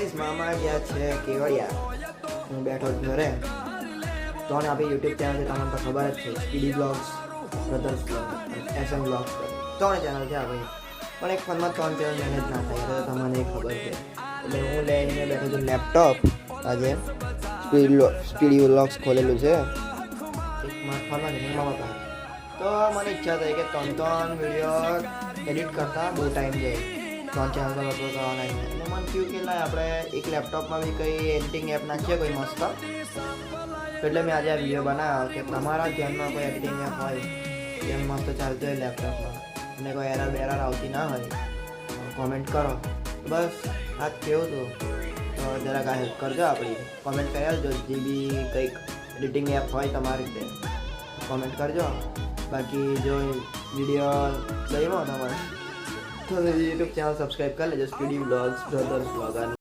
Guys મામા ગયા છે કેવડિયા, હું બેઠો ઘરે. તો આપણી યુટ્યુબ ચેનલ છે, તમને તો ખબર જ છે, speedy blogs, brothers blog, SM blogs, 3 channel છે આપણી. પણ એક ફોનમાં 3 ચેનલ મેનેજ ના થાય, તો તમને ખબર છે. એટલે હું લઈને બેઠો છું લેપટોપ. આજે સ્પીડી બ્લોગ્સ ખોલેલું છે એક ફોનમાં મામા પાસે. તો મને ઈચ્છા થઈ કે 3 વિડીયો એડિટ કરતા બહુ ટાઈમ જાય, 3 ચેનલ પર અપલોડ કરવાના. એટલે મને થયું કે લાય આપણે એક લેપટોપમાં બી કંઈ એડિટિંગ એપ નાખીએ કોઈ મસ્ત. એટલે મેં આજે આ વિડીયો બનાવ્યો કે તમારા ધ્યાનમાં કોઈ એડિટિંગ એપ હોય જેમ મસ્ત ચાલતું હોય લેપટોપમાં અને કોઈ એરર આવતી ના હોય, કોમેન્ટ કરો. બસ આ કેવું હતું તો જરાક આ હેલ્પ કરજો આપણી. કોમેન્ટ કરી આવજો, જે બી કંઈક એડિટિંગ એપ હોય તમારી રીતે કોમેન્ટ કરજો. બાકી જો વિડીયો ગમ્યો તમારે તો યુટ્યુબ ચેનલ સબસ્ક્રાઈબ કરી લેજો, સ્પીડી બ્લોગ્સ, બ્રધર્સ બ્લોગ.